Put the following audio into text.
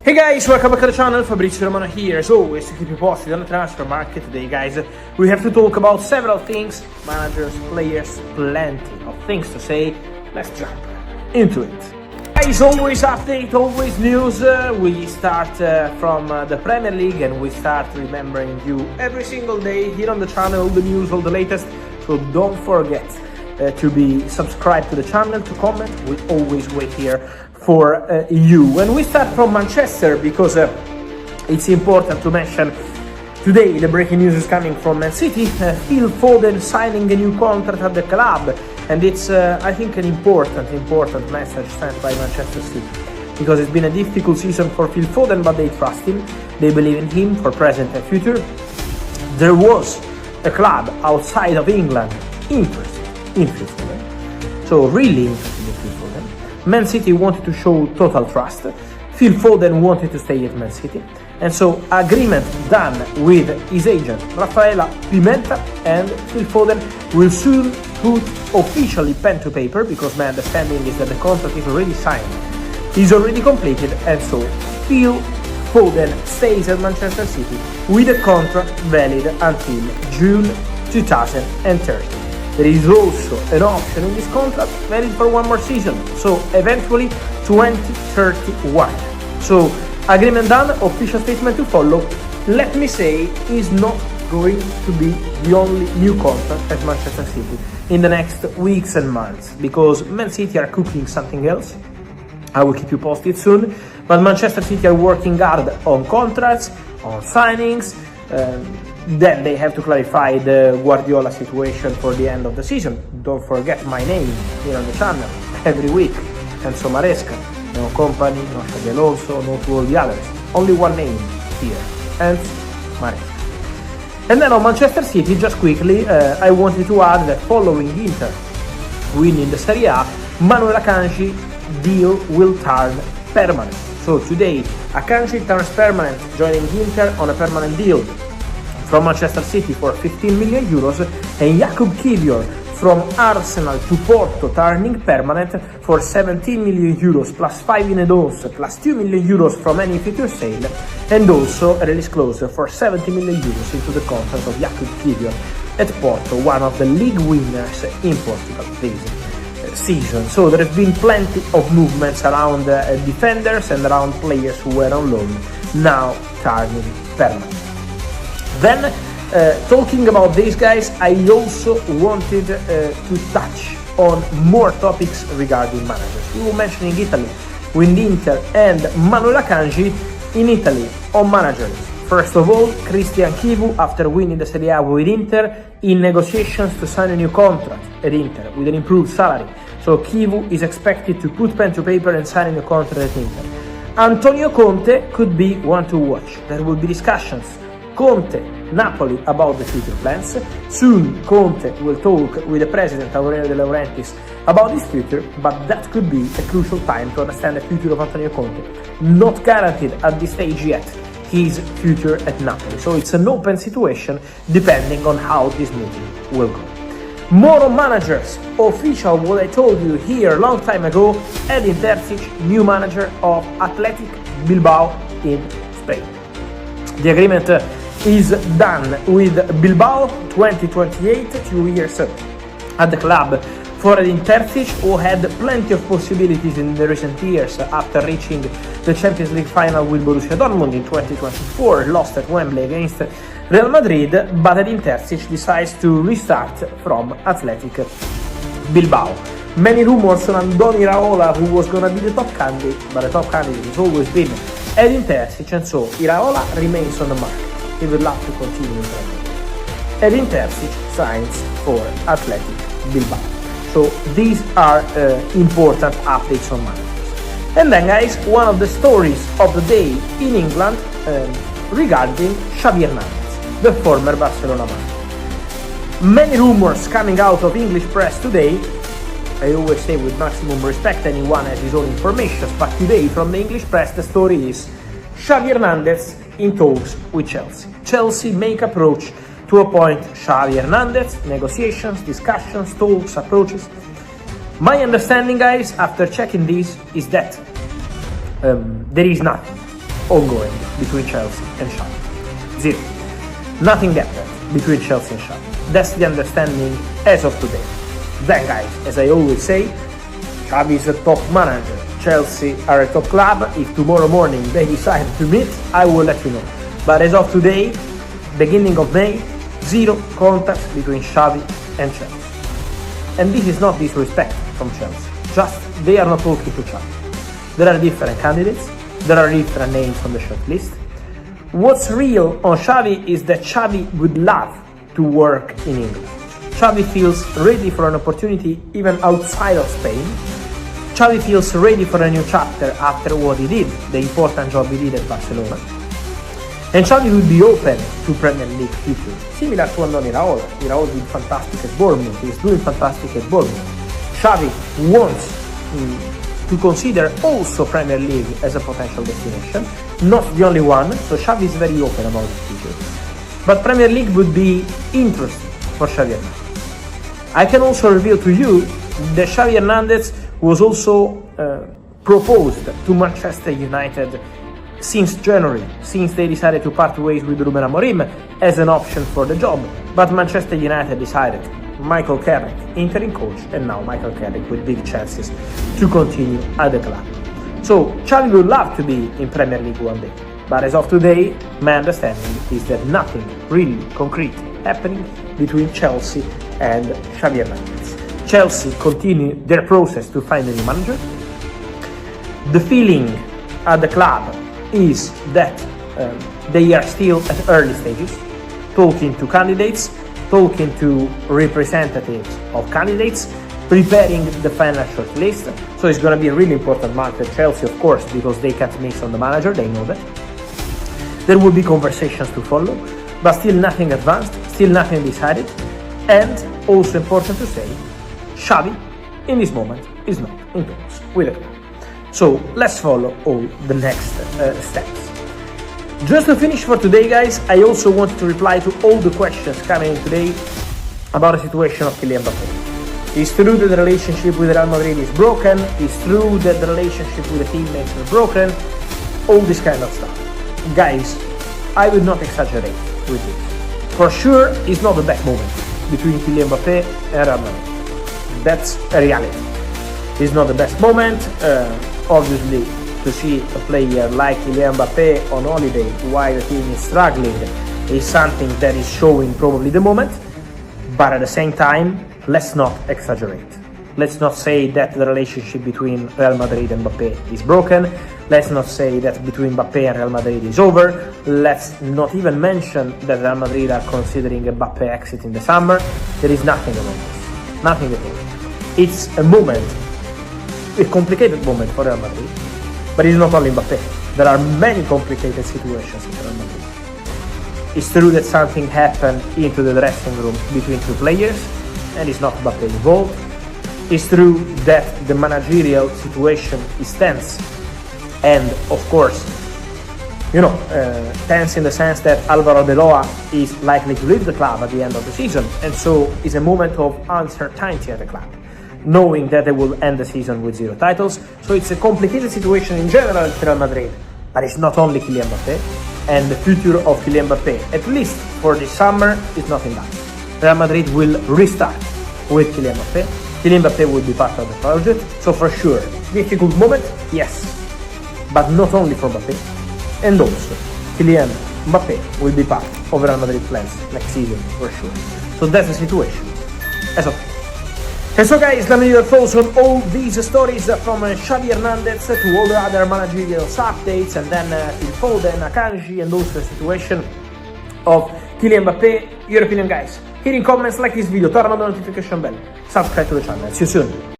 Hey guys, welcome back to the channel. Fabrizio Romano here, as always, to keep you posted on the transfer market. Today, guys, we have to talk about several things: managers, players, plenty of things to say. Let's jump into it. Guys, always update, always news. We start from the Premier League, and we start remembering you every single day here on the channel, all the news, all the latest. So don't forget to be subscribed to the channel, to comment. We always wait here for you. And we start from Manchester because it's important to mention today the breaking news is coming from Man City. Phil Foden signing a new contract at the club, and it's I think an important message sent by Manchester City, because it's been a difficult season for Phil Foden, but they trust him, they believe in him for present and future. There was a club outside of England interested in Phil Foden, so really interested in Phil Foden. Man City wanted to show total trust. Phil Foden wanted to stay at Man City, and so agreement done with his agent Rafaela Pimenta, and Phil Foden will soon put officially pen to paper, because my understanding is that the contract is already signed, is already completed, and so Phil Foden stays at Manchester City with a contract valid until June 2030. There is also an option in this contract valid for one more season, so eventually 2031. So agreement done, official statement to follow. Let me say, is not going to be the only new contract at Manchester City in the next weeks and months, because Man City are cooking something else. I will keep you posted soon, but Manchester City are working hard on contracts, on signings. Then they have to clarify the Guardiola situation for the end of the season. Don't forget my name here on the channel every week, Enzo Maresca. No Company, no Xabi Alonso, no to all the others. Only one name here, Enzo Maresca. And then on Manchester City, just quickly, I wanted to add that following Inter winning the Serie A, Manuel Akanji deal will turn permanent. So today, Akanji turns permanent, joining Inter on a permanent deal from Manchester City for 15 million euros, and Jakub Kiwior from Arsenal to Porto turning permanent for 17 million euros plus 5 in add-ons plus 2 million euros from any future sale, and also a release clause for 70 million euros into the contract of Jakub Kiwior at Porto, one of the league winners in Portugal this season. So there have been plenty of movements around defenders and around players who were on loan, now turning permanent. Then, talking about these guys, I also wanted to touch on more topics regarding managers. We were mentioning Italy with Inter and Manuel Akanji. In Italy, on managers, first of all, Cristian Chivu, after winning the Serie A with Inter, in negotiations to sign a new contract at Inter with an improved salary. So Chivu is expected to put pen to paper and sign a new contract at Inter. Antonio Conte could be one to watch. There will be discussions. Conte, Napoli, about the future plans. Soon Conte will talk with the president Aurelio De Laurentiis about his future, but that could be a crucial time to understand the future of Antonio Conte. Not guaranteed at this stage yet his future at Napoli, so it's an open situation depending on how this meeting will go. More on managers. Official what I told you here a long time ago: Edin Terzic, new manager of Athletic Bilbao in Spain. The agreement is done with Bilbao, 2028, 2 years at the club for Edin Terzic, who had plenty of possibilities in the recent years after reaching the Champions League final with Borussia Dortmund in 2024, lost at Wembley against Real Madrid, but Edin Terzic decides to restart from Athletic Bilbao. Many rumors on Andoni Iraola, who was going to be the top candidate, but the top candidate has always been Edin Terzic, and so Iraola remains on the market. He would love to continue in Premier League. Edin Terzic signs for Athletic Bilbao. So these are important updates on managers. And then, guys, one of the stories of the day in England regarding Xavi Hernandez, the former Barcelona manager. Many rumors coming out of English press today. I always say with maximum respect, anyone has his own information, but today from the English press the story is Xavi Hernandez in talks with Chelsea. Chelsea make approach to appoint Xavi Hernandez, negotiations, discussions, talks, approaches. My understanding, guys, after checking this, is that there is nothing. ongoing between Chelsea and Xavi. Zero. Nothing happened between Chelsea and Xavi. That's the understanding as of today. Then guys, as I always say, Xavi is a top manager. Chelsea are a top club. If tomorrow morning they decide to meet, I will let you know. But as of today, beginning of May, zero contacts between Xavi and Chelsea. And this is not disrespect from Chelsea. Just they are not talking to Xavi. There are different candidates. There are different names on the short list. What's real on Xavi is that Xavi would love to work in England. Xavi feels ready for an opportunity even outside of Spain. Xavi feels ready for a new chapter after what he did, the important job he did at Barcelona. And Xavi would be open to Premier League future, similar to Andoni Iraola. Iraola did fantastic at Bournemouth, he's doing fantastic at Bournemouth. Xavi wants to consider also Premier League as a potential destination, not the only one, so Xavi is very open about the future. But Premier League would be interesting for Xavi Hernandez. I can also reveal to you that Xavi Hernandez was also proposed to Manchester United since January, since they decided to part ways with Ruben Amorim as an option for the job. But Manchester United decided Michael Carrick, interim coach, and now Michael Carrick with big chances to continue at the club. So Xavi would love to be in Premier League one day, but as of today, my understanding is that nothing really concrete happening between Chelsea and Xavi Hernandez. Chelsea continue their process to find a new manager. The feeling at the club is that they are still at early stages, talking to candidates, talking to representatives of candidates, preparing the final short list. So it's going to be a really important match at Chelsea, of course, because they can't miss on the manager, they know that. There will be conversations to follow, but still nothing advanced, still nothing decided. And also important to say, Xavi, in this moment, is not in talks with the club. So let's follow all the next steps. Just to finish for today, guys, I also wanted to reply to all the questions coming in today about the situation of Kylian Mbappe. It's true that the relationship with Real Madrid is broken. It's true that the relationship with the teammates is broken. All this kind of stuff. Guys, I would not exaggerate with this. For sure, it's not the best moment between Kylian Mbappe and Real Madrid. That's a reality. It's not the best moment. Obviously, to see a player like Kylian Mbappe on holiday while the team is struggling is something that is showing probably the moment. But at the same time, let's not exaggerate. Let's not say that the relationship between Real Madrid and Mbappe is broken. Let's not say that between Mbappe and Real Madrid is over. Let's not even mention that Real Madrid are considering a Mbappe exit in the summer. There is nothing about this. Nothing at all. It's a moment, a complicated moment for Real Madrid. But it's not only Mbappe. There are many complicated situations in Real Madrid. It's true that something happened into the dressing room between two players, and it's not Mbappe involved. It's true that the managerial situation is tense, and of course, tense in the sense that Álvaro Beloa is likely to leave the club at the end of the season, and so it's a moment of uncertainty at the club, knowing that they will end the season with 0 titles. So it's a complicated situation in general at Real Madrid, but it's not only Kylian Mbappe, and the future of Kylian Mbappe, at least for this summer, is not in doubt. Real Madrid will restart with Kylian Mbappe. Kylian Mbappe will be part of the project, so for sure, difficult moment, yes, but not only for Mbappe, and also Kylian Mbappe will be part of Real Madrid plans next season for sure. So that's the situation as of now. And so guys, let me know your thoughts on all these stories from Xavi Hernandez to all the other managerial updates, and then Phil Foden, Akanji, and also the situation of Kylian Mbappe. Your opinion, guys. Here in comments, like this video, turn on the notification bell, subscribe to the channel. See you soon.